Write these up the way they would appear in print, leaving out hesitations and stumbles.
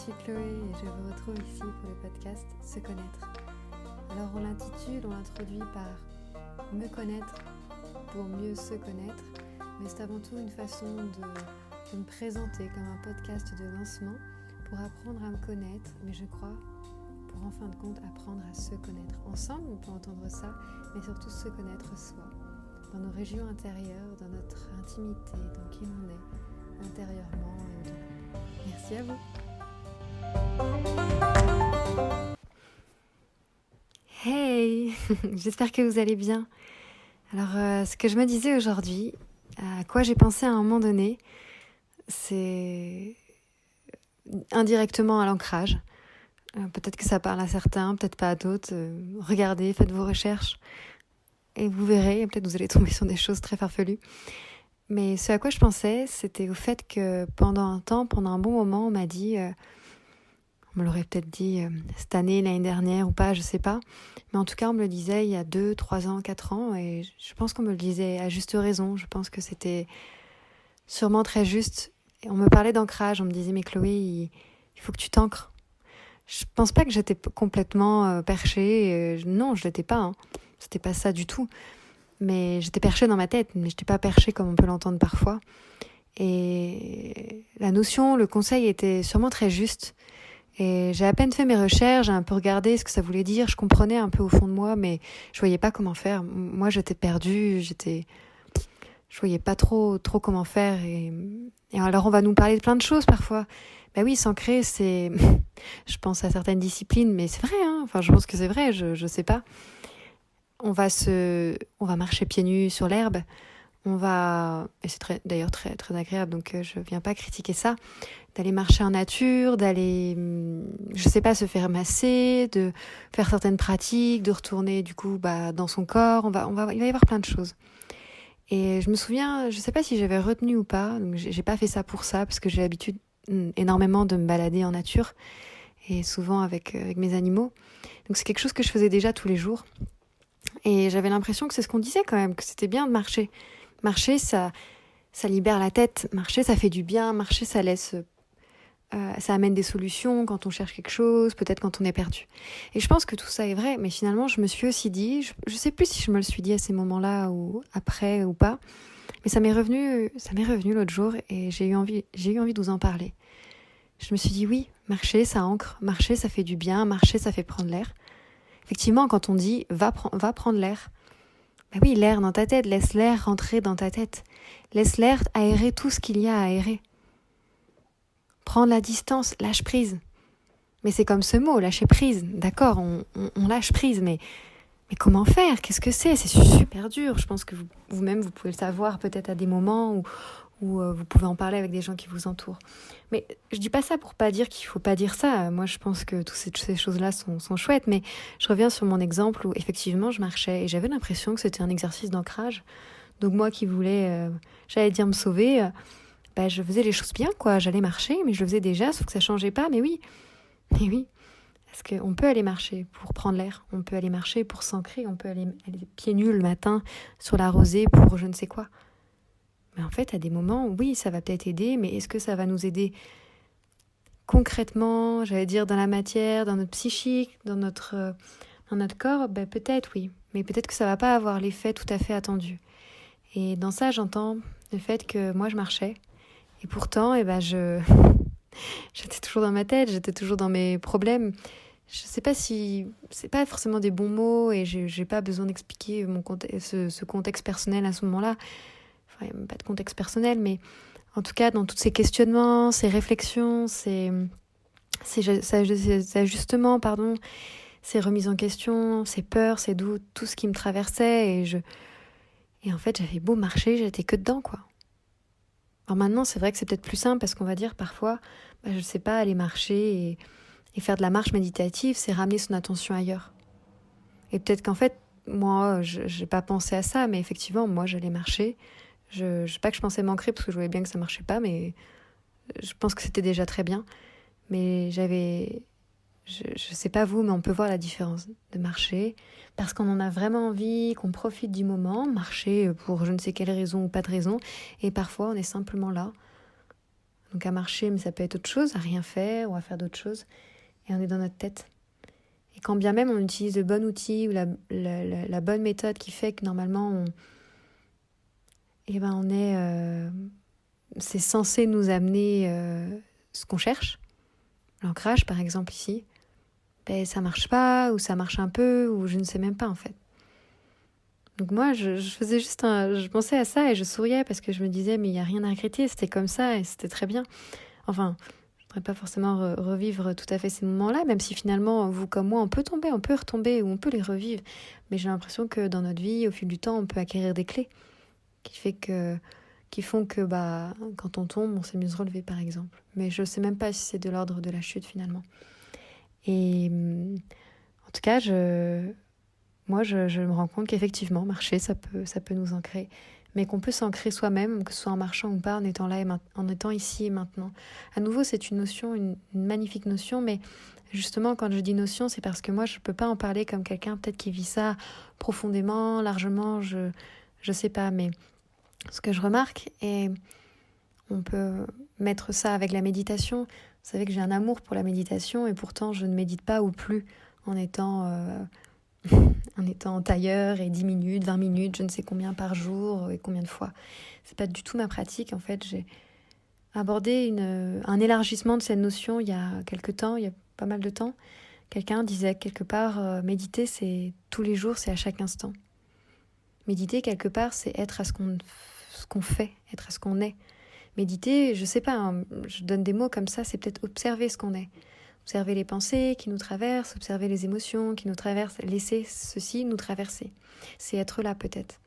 suis Chloé et je vous retrouve ici pour le podcast Se connaître. Alors on l'introduit par me connaître pour mieux se connaître, mais c'est avant tout une façon de me présenter comme un podcast de lancement pour apprendre à me connaître, mais je crois pour en fin de compte apprendre à se connaître. Ensemble on peut entendre ça, mais surtout se connaître soi, dans nos régions intérieures, dans notre intimité, dans qui l'on est, intérieurement et au-delà. Merci à vous. Hey, j'espère que vous allez bien. Alors, ce que je me disais aujourd'hui, à quoi j'ai pensé à un moment donné, c'est indirectement à l'ancrage. Peut-être que ça parle à certains, peut-être pas à d'autres. Regardez, faites vos recherches et vous verrez, peut-être vous allez tomber sur des choses très farfelues. Mais ce à quoi je pensais, c'était au fait que pendant un bon moment, on m'a dit... on me l'aurait peut-être dit cette année, l'année dernière ou pas, je sais pas. Mais en tout cas, on me le disait il y a 2, 3 ans, 4 ans. Et je pense qu'on me le disait à juste raison. Je pense que c'était sûrement très juste. Et on me parlait d'ancrage. On me disait, mais Chloé, il faut que tu t'ancres. Je pense pas que j'étais complètement perchée. Non, je l'étais pas. Hein. C'était pas ça du tout. Mais j'étais perchée dans ma tête. Mais j'étais pas perchée comme on peut l'entendre parfois. Et la notion, le conseil était sûrement très juste. Et j'ai à peine fait mes recherches, j'ai un peu regardé ce que ça voulait dire, je comprenais un peu au fond de moi, mais je voyais pas comment faire. Moi, j'étais perdue, je voyais pas trop comment faire. Et alors, on va nous parler de plein de choses parfois. Ben oui, s'ancrer, c'est, je pense à certaines disciplines, mais c'est vrai, hein. Enfin, je pense que c'est vrai, je sais pas. On va marcher pieds nus sur l'herbe. Et c'est d'ailleurs très, très agréable, donc je viens pas critiquer ça, d'aller marcher en nature, d'aller, je sais pas, se faire masser, de faire certaines pratiques, de retourner du coup dans son corps, il va y avoir plein de choses. Et je me souviens, je sais pas si j'avais retenu ou pas, donc j'ai pas fait ça pour ça, parce que j'ai l'habitude énormément de me balader en nature, et souvent avec mes animaux. Donc c'est quelque chose que je faisais déjà tous les jours. Et j'avais l'impression que c'est ce qu'on disait quand même, que c'était bien de marcher. Marcher, ça libère la tête. Marcher, ça fait du bien. Marcher, ça amène des solutions quand on cherche quelque chose, peut-être quand on est perdu. Et je pense que tout ça est vrai, mais finalement, je me suis aussi dit, je sais plus si je me le suis dit à ces moments-là ou après ou pas, mais ça m'est revenu l'autre jour et j'ai eu envie de vous en parler. Je me suis dit oui, marcher, ça ancre. Marcher, ça fait du bien. Marcher, ça fait prendre l'air. Effectivement, quand on dit va prendre l'air, ben oui, l'air dans ta tête, laisse l'air rentrer dans ta tête. Laisse l'air aérer tout ce qu'il y a à aérer. Prendre la distance, lâche prise. Mais c'est comme ce mot, lâcher prise. D'accord, on lâche prise, mais comment faire ? Qu'est-ce que c'est ? C'est super dur. Je pense que vous-même, vous pouvez le savoir peut-être à des moments où vous pouvez en parler avec des gens qui vous entourent. Mais je dis pas ça pour pas dire qu'il faut pas dire ça. Moi, je pense que toutes ces choses-là sont chouettes, mais je reviens sur mon exemple où effectivement je marchais et j'avais l'impression que c'était un exercice d'ancrage. Donc moi qui voulais, j'allais dire me sauver, je faisais les choses bien, quoi. J'allais marcher, mais je le faisais déjà, sauf que ça changeait pas. Mais oui, parce qu'on peut aller marcher pour prendre l'air, on peut aller marcher pour s'ancrer, on peut aller pieds nus le matin sur la rosée pour je ne sais quoi. Mais en fait, à des moments, oui, ça va peut-être aider, mais est-ce que ça va nous aider concrètement, j'allais dire dans la matière, dans notre psychique, dans notre corps ? Peut-être, oui. Mais peut-être que ça va pas avoir l'effet tout à fait attendu. Et dans ça, j'entends le fait que moi, je marchais. Et pourtant, j'étais toujours dans ma tête, j'étais toujours dans mes problèmes. Je sais pas si c'est pas forcément des bons mots et j'ai pas besoin d'expliquer ce contexte personnel à ce moment-là. Enfin, il n'y a même pas de contexte personnel, mais en tout cas, dans tous ces questionnements, ces réflexions, ces ajustements, ces remises en question, ces peurs, ces doutes, tout ce qui me traversait. Et en fait, j'avais beau marcher, j'étais que dedans, quoi. Alors maintenant, c'est vrai que c'est peut-être plus simple parce qu'on va dire parfois, je sais pas, aller marcher et faire de la marche méditative, c'est ramener son attention ailleurs. Et peut-être qu'en fait, moi, j'ai pas pensé à ça, mais effectivement, moi, j'allais marcher. Je sais pas que je pensais m'ancrer parce que je voyais bien que ça marchait pas, mais je pense que c'était déjà très bien. Mais je sais pas vous, mais on peut voir la différence de marcher parce qu'on en a vraiment envie, qu'on profite du moment, marcher pour je ne sais quelle raison ou pas de raison, et parfois on est simplement là. Donc à marcher, mais ça peut être autre chose, à rien faire ou à faire d'autres choses. Et on est dans notre tête. Et quand bien même on utilise le bon outil ou la bonne méthode qui fait que normalement on est... c'est censé nous amener ce qu'on cherche. L'ancrage par exemple ici. Ça marche pas, ou ça marche un peu, ou je ne sais même pas en fait. Donc moi, je faisais juste je pensais à ça et je souriais parce que je me disais, mais il n'y a rien à regretter, c'était comme ça et c'était très bien. Enfin, je ne voudrais pas forcément revivre tout à fait ces moments-là, même si finalement, vous comme moi, on peut tomber, on peut retomber ou on peut les revivre. Mais j'ai l'impression que dans notre vie, au fil du temps, on peut acquérir des clés qui font que quand on tombe, on sait mieux se relever par exemple. Mais je ne sais même pas si c'est de l'ordre de la chute finalement. Et en tout cas, moi, je me rends compte qu'effectivement, marcher, ça peut nous ancrer. Mais qu'on peut s'ancrer soi-même, que ce soit en marchant ou pas, en étant là en étant ici et maintenant. À nouveau, c'est une notion, une magnifique notion, mais justement, quand je dis notion, c'est parce que moi, je ne peux pas en parler comme quelqu'un peut-être qui vit ça profondément, largement, je sais pas. Mais ce que je remarque, et on peut mettre ça avec la méditation. Vous savez que j'ai un amour pour la méditation, et pourtant, je ne médite pas ou plus en étant en tailleur et 10 minutes, 20 minutes, je ne sais combien par jour et combien de fois. C'est pas du tout ma pratique. En fait, j'ai abordé un élargissement de cette notion il y a quelques temps, il y a pas mal de temps. Quelqu'un disait quelque part, méditer, c'est tous les jours, c'est à chaque instant. Méditer, quelque part, c'est être à ce qu'on fait, être à ce qu'on est. Méditer, je sais pas, je donne des mots comme ça, c'est peut-être observer ce qu'on est. Observer les pensées qui nous traversent, observer les émotions qui nous traversent, laisser ceci nous traverser. C'est être là peut-être.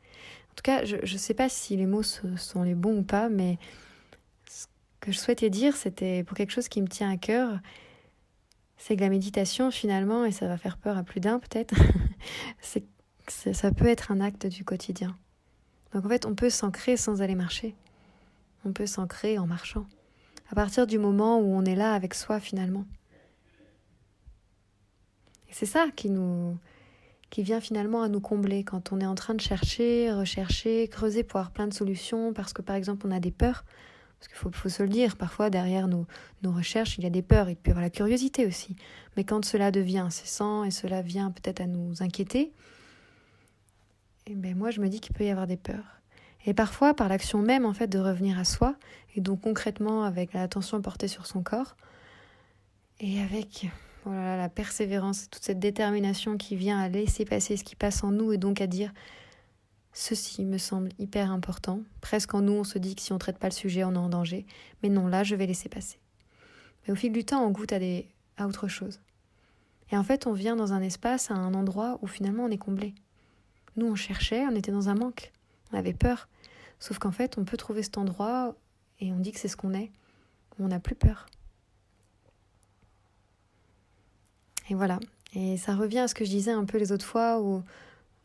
En tout cas, je ne sais pas si les mots sont les bons ou pas, mais ce que je souhaitais dire, c'était pour quelque chose qui me tient à cœur, c'est que la méditation finalement, et ça va faire peur à plus d'un peut-être, ça peut être un acte du quotidien. Donc en fait, on peut s'ancrer sans aller marcher. On peut s'ancrer en marchant. À partir du moment où on est là avec soi finalement. Et c'est ça qui vient finalement à nous combler quand on est en train de chercher, rechercher, creuser pour avoir plein de solutions parce que par exemple on a des peurs. Parce qu'il faut se le dire, parfois derrière nos recherches il y a des peurs, il peut y avoir la curiosité aussi. Mais quand cela devient incessant et cela vient peut-être à nous inquiéter, moi je me dis qu'il peut y avoir des peurs. Et parfois par l'action même en fait de revenir à soi, et donc concrètement avec l'attention portée sur son corps, et avec la persévérance, toute cette détermination qui vient à laisser passer ce qui passe en nous et donc à dire ceci me semble hyper important. Presque en nous, on se dit que si on ne traite pas le sujet, on est en danger. Mais non, là, je vais laisser passer. Mais au fil du temps, on goûte à autre chose. Et en fait, on vient dans un espace, à un endroit où finalement on est comblé. Nous, on cherchait, on était dans un manque. On avait peur. Sauf qu'en fait, on peut trouver cet endroit et on dit que c'est ce qu'on est. Où on n'a plus peur. Et voilà. Et ça revient à ce que je disais un peu les autres fois où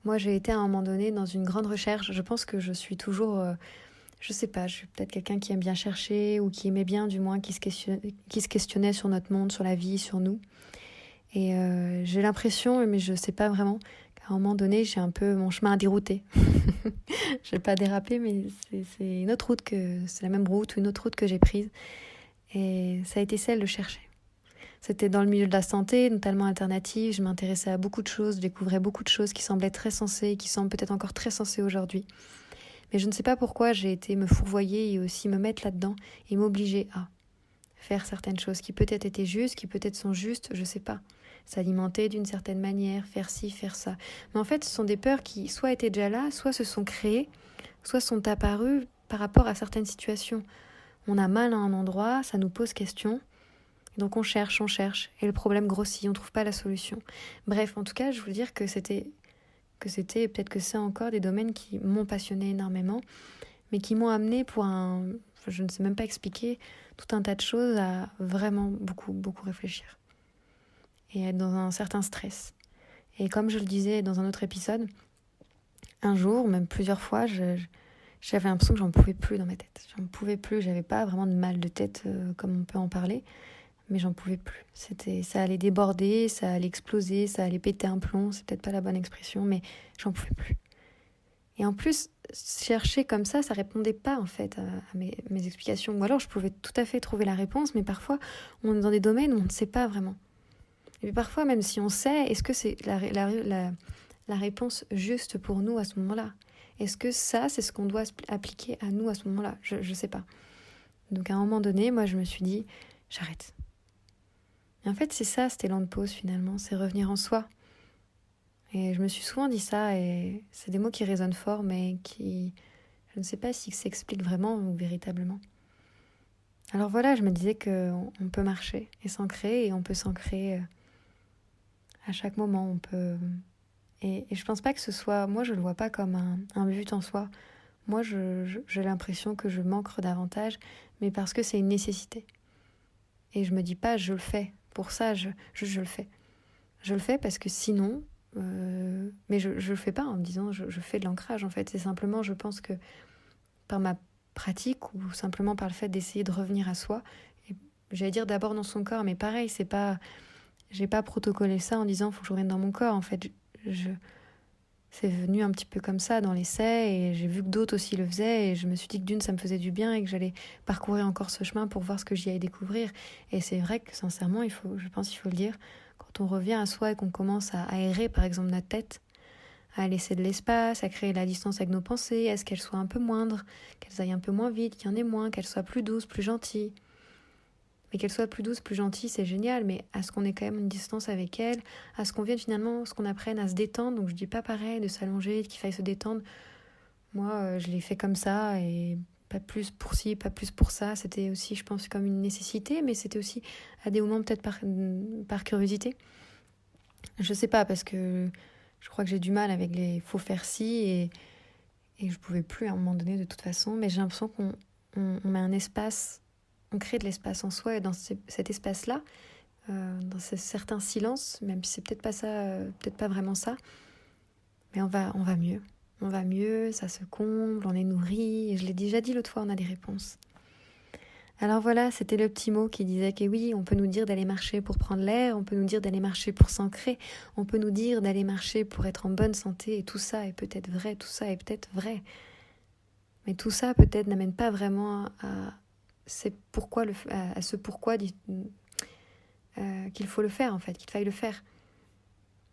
moi j'ai été à un moment donné dans une grande recherche. Je pense que je suis toujours, je sais pas, je suis peut-être quelqu'un qui aime bien chercher ou qui aimait bien du moins, qui se questionnait sur notre monde, sur la vie, sur nous. Et j'ai l'impression, mais je sais pas vraiment, qu'à un moment donné j'ai un peu mon chemin à dérouter. Je vais pas déraper, mais c'est une autre route c'est la même route ou une autre route que j'ai prise. Et ça a été celle de chercher. C'était dans le milieu de la santé, notamment alternative. Je m'intéressais à beaucoup de choses, je découvrais beaucoup de choses qui semblaient très sensées, qui semblent peut-être encore très sensées aujourd'hui. Mais je ne sais pas pourquoi j'ai été me fourvoyer et aussi me mettre là-dedans et m'obliger à faire certaines choses qui peut-être étaient justes, qui peut-être sont justes, je ne sais pas. S'alimenter d'une certaine manière, faire ci, faire ça. Mais en fait, ce sont des peurs qui soit étaient déjà là, soit se sont créées, soit sont apparues par rapport à certaines situations. On a mal à un endroit, ça nous pose question. Donc on cherche, et le problème grossit, on ne trouve pas la solution. Bref, en tout cas, je voulais dire que c'était, peut-être que c'est encore des domaines qui m'ont passionné énormément, mais qui m'ont amené je ne sais même pas expliquer, tout un tas de choses à vraiment beaucoup, beaucoup réfléchir. Et être dans un certain stress. Et comme je le disais dans un autre épisode, un jour, même plusieurs fois, j'avais l'impression que j'en pouvais plus dans ma tête. J'en pouvais plus, j'avais pas vraiment de mal de tête comme on peut en parler. Mais j'en pouvais plus. Ça allait déborder, ça allait exploser, ça allait péter un plomb. C'est peut-être pas la bonne expression, mais j'en pouvais plus. Et en plus, chercher comme ça répondait pas en fait à mes explications. Ou alors je pouvais tout à fait trouver la réponse, mais parfois on est dans des domaines où on ne sait pas vraiment. Et puis parfois, même si on sait, est-ce que c'est la réponse juste pour nous à ce moment-là? Est-ce que ça, c'est ce qu'on doit appliquer à nous à ce moment-là? Je ne sais pas. Donc à un moment donné, moi je me suis dit, j'arrête. Et en fait, c'est ça, cet élan de pause finalement, c'est revenir en soi. Et je me suis souvent dit ça, et c'est des mots qui résonnent fort, mais qui, je ne sais pas s'ils s'expliquent vraiment ou véritablement. Alors voilà, je me disais qu'on peut marcher et s'ancrer, et on peut s'ancrer à chaque moment. On peut... Et je pense pas que ce soit... Moi, je le vois pas comme un but en soi. Moi, j'ai l'impression que je m'ancre davantage, mais parce que c'est une nécessité. Et je me dis pas, je le fais. Pour ça, je le fais. Je le fais parce que sinon... mais je le fais pas en me disant je fais de l'ancrage en fait. C'est simplement, je pense que par ma pratique ou simplement par le fait d'essayer de revenir à soi, et j'allais dire d'abord dans son corps, mais pareil, c'est pas, j'ai pas protocolé ça en disant faut que je revienne dans mon corps. En fait, c'est venu un petit peu comme ça dans l'essai, et j'ai vu que d'autres aussi le faisaient, et je me suis dit que d'une, ça me faisait du bien et que j'allais parcourir encore ce chemin pour voir ce que j'y allais découvrir. Et c'est vrai que sincèrement, je pense qu'il faut le dire, quand on revient à soi et qu'on commence à aérer par exemple notre tête, à laisser de l'espace, à créer la distance avec nos pensées, à ce qu'elles soient un peu moindres, qu'elles aillent un peu moins vite, qu'il y en ait moins, qu'elles soient plus douces, plus gentilles. Mais qu'elles soient plus douces, plus gentilles, c'est génial, mais à ce qu'on ait quand même une distance avec elles, à ce qu'on vienne finalement, ce qu'on apprenne à se détendre. Donc je dis pas pareil de s'allonger, qu'il faille se détendre. Moi, je l'ai fait comme ça, et pas plus pour ci, pas plus pour ça. C'était aussi, je pense, comme une nécessité, mais c'était aussi à des moments peut-être par curiosité. Je sais pas, parce que je crois que j'ai du mal avec les faut faire ci, et je pouvais plus à un moment donné de toute façon, mais j'ai l'impression qu'on met un espace, on crée de l'espace en soi, et dans cet espace-là, dans certains silences, même si c'est peut-être pas ça, peut-être pas vraiment ça, mais on va mieux. On va mieux, ça se comble, on est nourri, et je l'ai déjà dit l'autre fois, on a des réponses. Alors voilà, c'était le petit mot qui disait que oui, on peut nous dire d'aller marcher pour prendre l'air, on peut nous dire d'aller marcher pour s'ancrer, on peut nous dire d'aller marcher pour être en bonne santé, et tout ça est peut-être vrai, tout ça est peut-être vrai. Mais tout ça peut-être n'amène pas vraiment à ce pourquoi qu'il faut le faire en fait, qu'il faille le faire.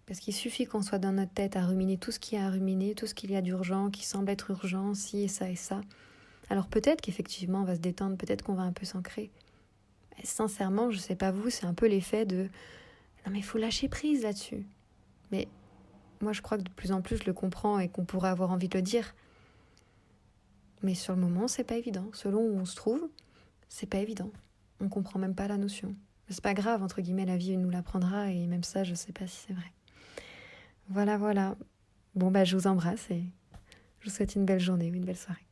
Parce qu'il suffit qu'on soit dans notre tête à ruminer tout ce qu'il y a à ruminer, tout ce qu'il y a d'urgent, qui semble être urgent, ci et ça et ça. Alors peut-être qu'effectivement on va se détendre, peut-être qu'on va un peu s'ancrer. Mais sincèrement, je sais pas vous, c'est un peu l'effet de non mais il faut lâcher prise là-dessus. Mais moi je crois que de plus en plus je le comprends et qu'on pourrait avoir envie de le dire. Mais sur le moment, c'est pas évident. Selon où on se trouve, c'est pas évident. On comprend même pas la notion. Mais c'est pas grave, entre guillemets, la vie nous l'apprendra, et même ça, je sais pas si c'est vrai. Voilà. Bon, je vous embrasse et je vous souhaite une belle journée ou une belle soirée.